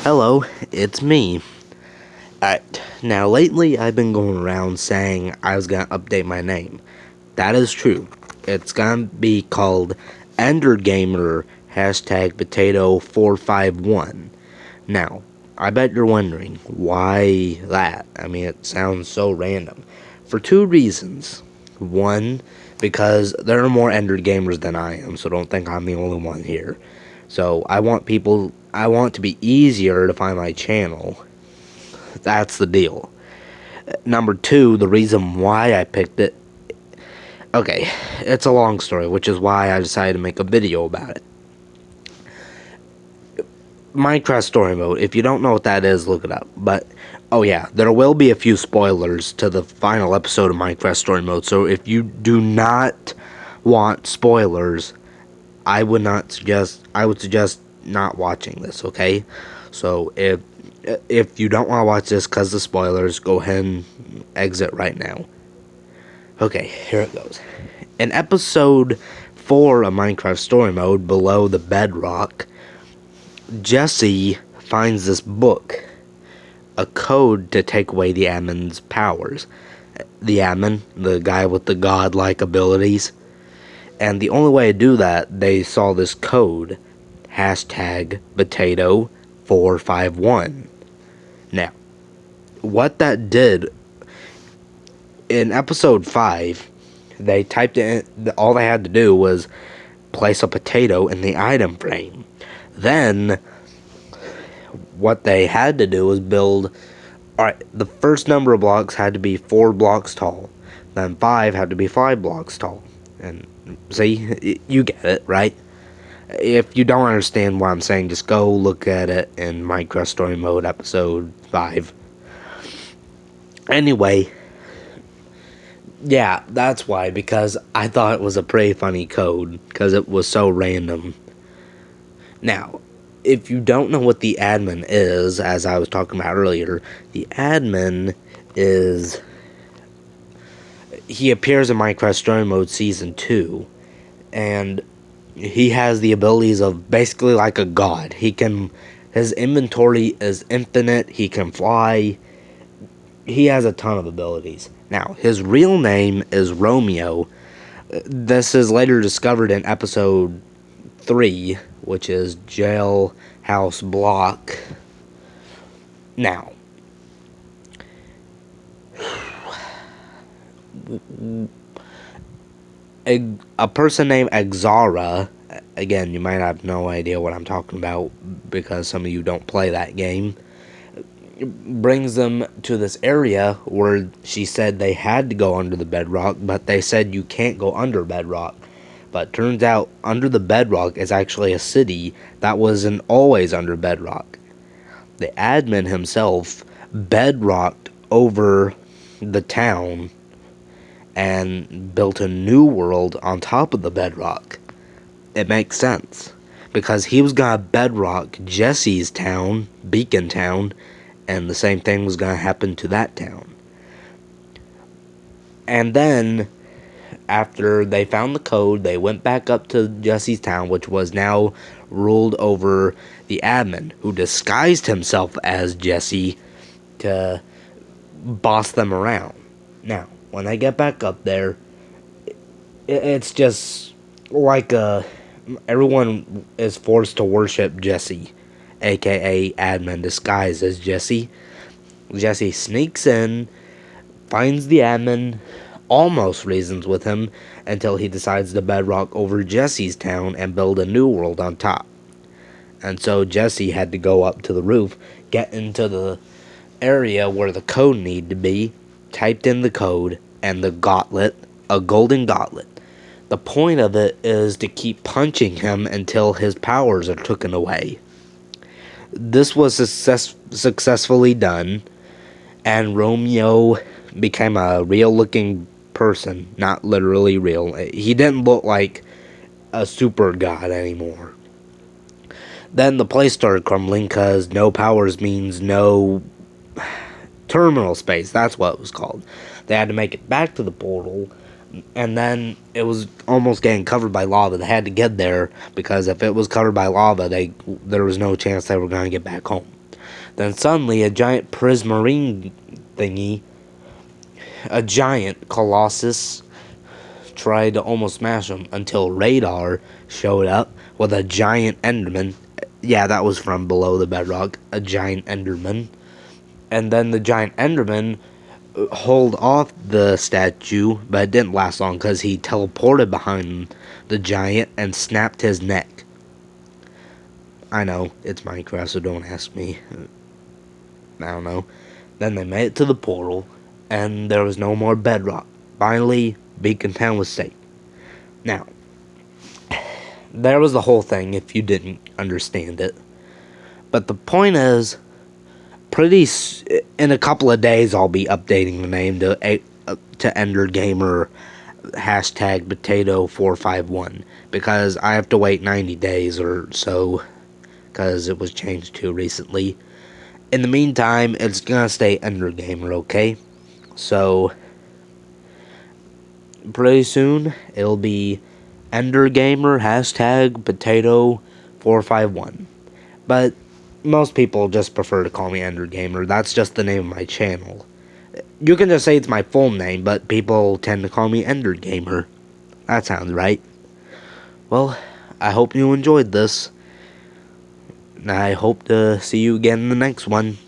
Hello, it's me. Now lately I've been going around saying I was gonna update my name. That is true. It's gonna be called EnderGamer hashtag Potato451. Now, I bet you're wondering, why that? I mean, it sounds so random. For two reasons. One, because there are more Ender Gamers than I am, so don't think I'm the only one here. So I want to be easier to find my channel. That's the deal. Number two, the reason why I picked it. Okay, it's a long story, which is why I decided to make a video about it. Minecraft Story Mode, if you don't know what that is, look it up. But, oh yeah, there will be a few spoilers to the final episode of Minecraft Story Mode, so if you do not want spoilers, I would suggest not watching this, okay? So, if you don't want to watch this because of spoilers, go ahead and exit right now. Okay, here it goes. In episode 4 of Minecraft Story Mode, Below the Bedrock, Jesse finds this book, a code to take away the admin's powers. The admin, the guy with the godlike abilities. And the only way to do that, they saw this code, hashtag Potato451. Now, what that did, in episode 5, they typed in, all they had to do was place a potato in the item frame. Then, what they had to do was build, alright, the first number of blocks had to be 4 blocks tall. Then 5 had to be 5 blocks tall. And, see, you get it, right? If you don't understand what I'm saying, just go look at it in Minecraft Story Mode episode 5. Anyway, yeah, that's why, because I thought it was a pretty funny code, because it was so random. Now, if you don't know what the admin is, as I was talking about earlier, the admin is, he appears in Minecraft Story Mode Season 2, and he has the abilities of basically like a god. His inventory is infinite, he can fly, he has a ton of abilities. Now, his real name is Romeo. This is later discovered in episode 3, which is Jailhouse Block. Now, a person named Exara, again, you might have no idea what I'm talking about because some of you don't play that game, brings them to this area where she said they had to go under the bedrock, but they said you can't go under bedrock. But turns out under the bedrock is actually a city that wasn't always under bedrock. The admin himself bedrocked over the town and built a new world on top of the bedrock. It makes sense, because he was gonna bedrock Jesse's town, Beacon Town, and the same thing was gonna happen to that town. And then, after they found the code, they went back up to Jesse's town, which was now ruled over the admin, who disguised himself as Jesse to boss them around. Now, when they get back up there, it's just like everyone is forced to worship Jesse, aka admin disguised as Jesse. Jesse sneaks in, finds the admin, almost reasons with him until he decides to bedrock over Jesse's town and build a new world on top. And so Jesse had to go up to the roof, get into the area where the code needed to be, typed in the code, and the gauntlet, a golden gauntlet. The point of it is to keep punching him until his powers are taken away. This was successfully done, and Romeo became a real-looking person, not literally real. He didn't look like a super god anymore. Then the place started crumbling because no powers means no terminal space. That's what it was called. They had to make it back to the portal, and then it was almost getting covered by lava. They had to get there because if it was covered by lava, there was no chance they were going to get back home. Then suddenly a giant prismarine thingy, a giant colossus, tried to almost smash him until Radar showed up with a giant Enderman. Yeah, that was from below the bedrock, a giant Enderman. And then the giant Enderman hold off the statue, but it didn't last long because he teleported behind the giant and snapped his neck. I know, it's Minecraft, so don't ask me. I don't know. Then they made it to the portal, and there was no more bedrock. Finally, Beacon Town was safe. Now, there was the whole thing if you didn't understand it. But the point is, in a couple of days, I'll be updating the name to Ender Gamer hashtag Potato451 because I have to wait 90 days or so because it was changed too recently. In the meantime, it's gonna stay Ender Gamer, okay? So pretty soon it'll be Ender Gamer hashtag Potato451. But most people just prefer to call me Ender Gamer. That's just the name of my channel. You can just say it's my full name, but people tend to call me Ender Gamer. That sounds right. Well, I hope you enjoyed this. I hope to see you again in the next one.